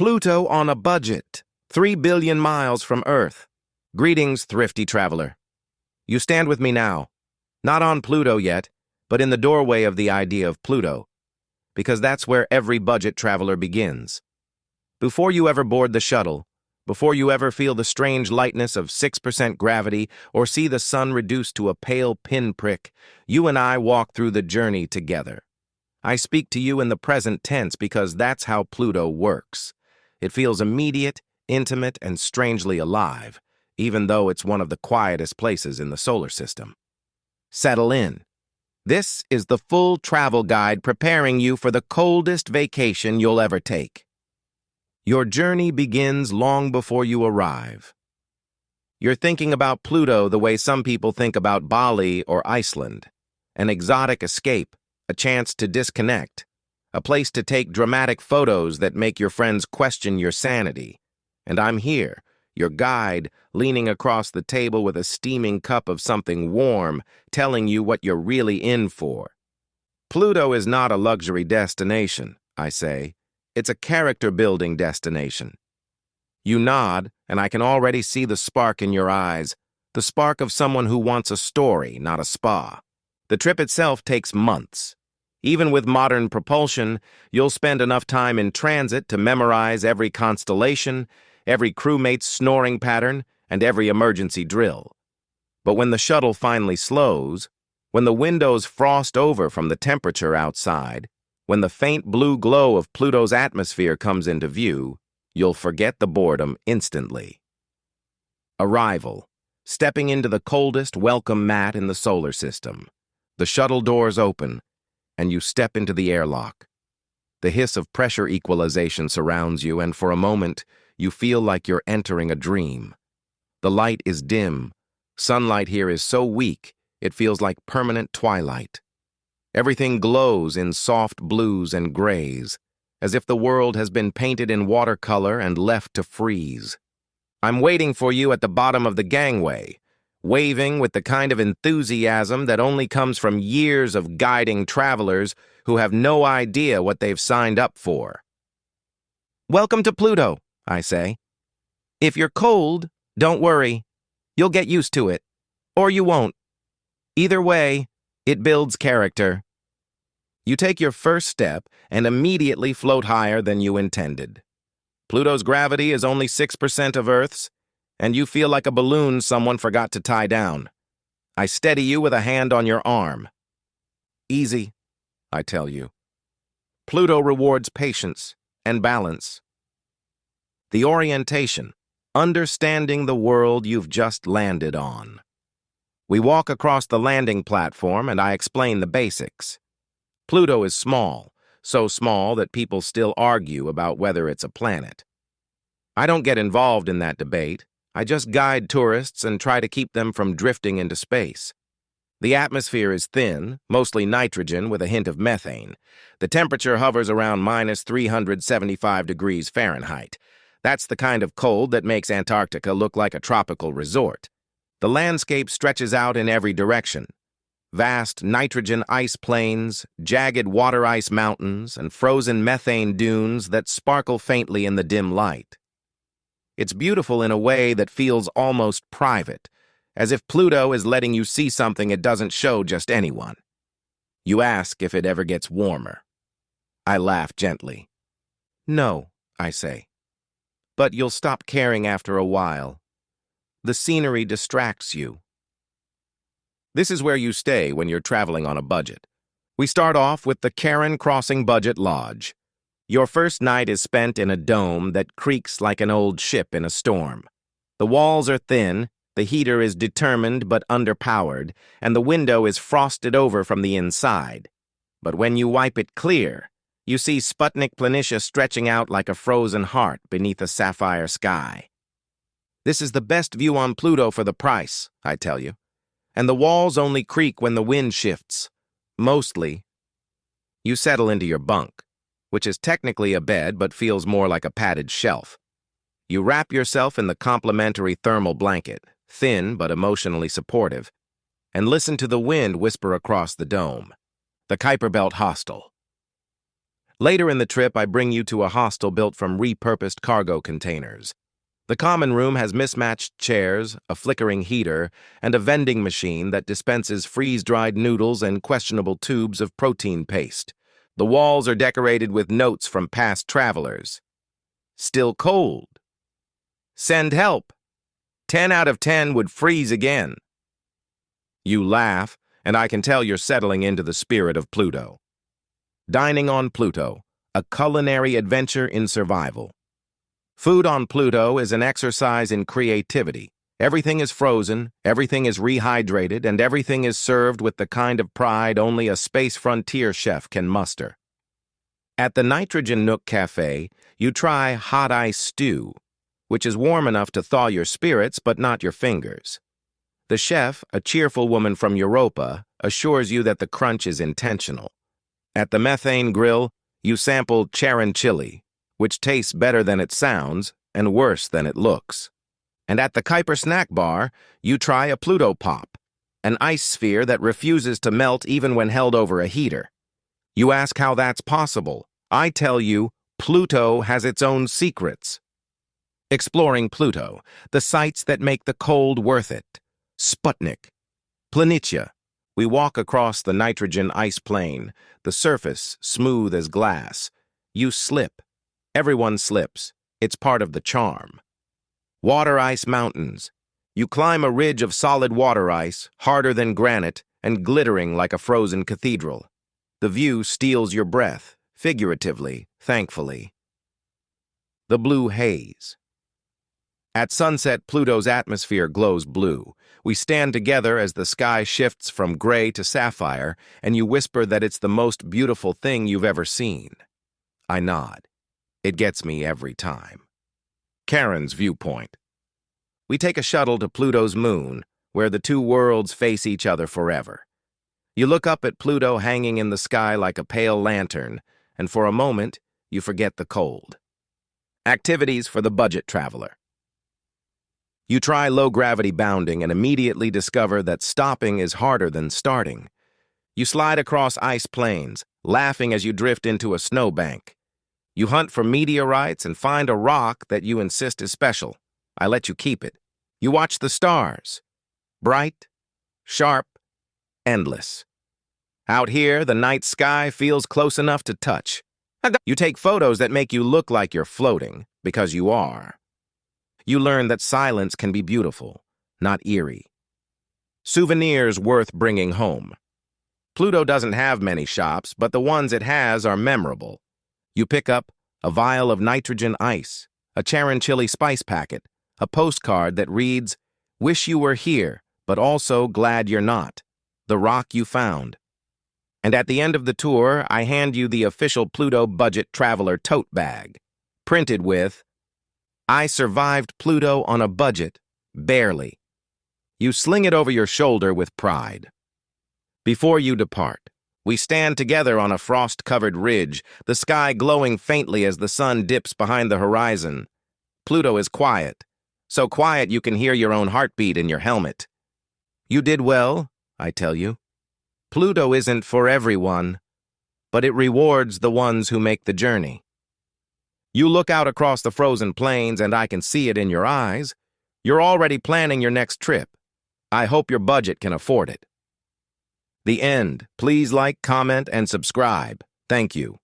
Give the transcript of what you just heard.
Pluto on a budget, 3 billion miles from Earth. Greetings, thrifty traveler. You stand with me now, not on Pluto yet, but in the doorway of the idea of Pluto, because that's where every budget traveler begins. Before you ever board the shuttle, before you ever feel the strange lightness of 6% gravity or see the sun reduced to a pale pinprick, you and I walk through the journey together. I speak to you in the present tense because that's how Pluto works. It feels immediate, intimate, and strangely alive, even though it's one of the quietest places in the solar system. Settle in. This is the full travel guide preparing you for the coldest vacation you'll ever take. Your journey begins long before you arrive. You're thinking about Pluto the way some people think about Bali or Iceland, an exotic escape, a chance to disconnect, a place to take dramatic photos that make your friends question your sanity. And I'm here, your guide, leaning across the table with a steaming cup of something warm, telling you what you're really in for. Pluto is not a luxury destination, I say. It's a character-building destination. You nod, and I can already see the spark in your eyes, the spark of someone who wants a story, not a spa. The trip itself takes months. Even with modern propulsion, you'll spend enough time in transit to memorize every constellation, every crewmate's snoring pattern, and every emergency drill. But when the shuttle finally slows, when the windows frost over from the temperature outside, when the faint blue glow of Pluto's atmosphere comes into view, you'll forget the boredom instantly. Arrival. Stepping into the coldest welcome mat in the solar system. The shuttle doors open, and you step into the airlock. The hiss of pressure equalization surrounds you, and for a moment, you feel like you're entering a dream. The light is dim. Sunlight here is so weak, it feels like permanent twilight. Everything glows in soft blues and grays, as if the world has been painted in watercolor and left to freeze. I'm waiting for you at the bottom of the gangway, waving with the kind of enthusiasm that only comes from years of guiding travelers who have no idea what they've signed up for. Welcome to Pluto, I say. If you're cold, don't worry. You'll get used to it. Or you won't. Either way, it builds character. You take your first step and immediately float higher than you intended. Pluto's gravity is only 6% of Earth's, and you feel like a balloon someone forgot to tie down. I steady you with a hand on your arm. Easy, I tell you. Pluto rewards patience and balance. The orientation, understanding the world you've just landed on. We walk across the landing platform and I explain the basics. Pluto is small, so small that people still argue about whether it's a planet. I don't get involved in that debate. I just guide tourists and try to keep them from drifting into space. The atmosphere is thin, mostly nitrogen with a hint of methane. The temperature hovers around minus 375 degrees Fahrenheit. That's the kind of cold that makes Antarctica look like a tropical resort. The landscape stretches out in every direction. Vast nitrogen ice plains, jagged water ice mountains, and frozen methane dunes that sparkle faintly in the dim light. It's beautiful in a way that feels almost private, as if Pluto is letting you see something it doesn't show just anyone. You ask if it ever gets warmer. I laugh gently. No, I say. But you'll stop caring after a while. The scenery distracts you. This is where you stay when you're traveling on a budget. We start off with the Karen Crossing Budget Lodge. Your first night is spent in a dome that creaks like an old ship in a storm. The walls are thin, the heater is determined but underpowered, and the window is frosted over from the inside. But when you wipe it clear, you see Sputnik Planitia stretching out like a frozen heart beneath a sapphire sky. This is the best view on Pluto for the price, I tell you. And the walls only creak when the wind shifts. Mostly. You settle into your bunk, which is technically a bed but feels more like a padded shelf. You wrap yourself in the complimentary thermal blanket, thin but emotionally supportive, and listen to the wind whisper across the dome. The Kuiper Belt Hostel. Later in the trip, I bring you to a hostel built from repurposed cargo containers. The common room has mismatched chairs, a flickering heater, and a vending machine that dispenses freeze-dried noodles and questionable tubes of protein paste. The walls are decorated with notes from past travelers. Still cold. Send help. 10 out of 10 would freeze again. You laugh, and I can tell you're settling into the spirit of Pluto. Dining on Pluto, a culinary adventure in survival. Food on Pluto is an exercise in creativity. Everything is frozen, everything is rehydrated, and everything is served with the kind of pride only a space frontier chef can muster. At the Nitrogen Nook Cafe, you try hot ice stew, which is warm enough to thaw your spirits but not your fingers. The chef, a cheerful woman from Europa, assures you that the crunch is intentional. At the Methane Grill, you sample Charon chili, which tastes better than it sounds and worse than it looks. And at the Kuiper Snack Bar, you try a Pluto Pop, an ice sphere that refuses to melt even when held over a heater. You ask how that's possible. I tell you, Pluto has its own secrets. Exploring Pluto, the sights that make the cold worth it. Sputnik, Planitia. We walk across the nitrogen ice plain, the surface smooth as glass. You slip. Everyone slips. It's part of the charm. Water ice mountains. You climb a ridge of solid water ice, harder than granite and glittering like a frozen cathedral. The view steals your breath, figuratively, thankfully. The blue haze. At sunset, Pluto's atmosphere glows blue. We stand together as the sky shifts from gray to sapphire, and you whisper that it's the most beautiful thing you've ever seen. I nod. It gets me every time. Karen's viewpoint. We take a shuttle to Pluto's moon, where the two worlds face each other forever. You look up at Pluto hanging in the sky like a pale lantern, and for a moment, you forget the cold. Activities for the budget traveler. You try low-gravity bounding and immediately discover that stopping is harder than starting. You slide across ice plains, laughing as you drift into a snowbank. You hunt for meteorites and find a rock that you insist is special. I let you keep it. You watch the stars. Bright, sharp, endless. Out here, the night sky feels close enough to touch. You take photos that make you look like you're floating, because you are. You learn that silence can be beautiful, not eerie. Souvenirs worth bringing home. Pluto doesn't have many shops, but the ones it has are memorable. You pick up a vial of nitrogen ice, a Charon chili spice packet, a postcard that reads, "Wish you were here, but also glad you're not. The rock you found." And at the end of the tour, I hand you the official Pluto Budget Traveler tote bag, printed with, "I survived Pluto on a budget, barely." You sling it over your shoulder with pride. Before you depart, we stand together on a frost-covered ridge, the sky glowing faintly as the sun dips behind the horizon. Pluto is quiet, so quiet you can hear your own heartbeat in your helmet. You did well, I tell you. Pluto isn't for everyone, but it rewards the ones who make the journey. You look out across the frozen plains and I can see it in your eyes. You're already planning your next trip. I hope your budget can afford it. The end. Please like, comment, and subscribe. Thank you.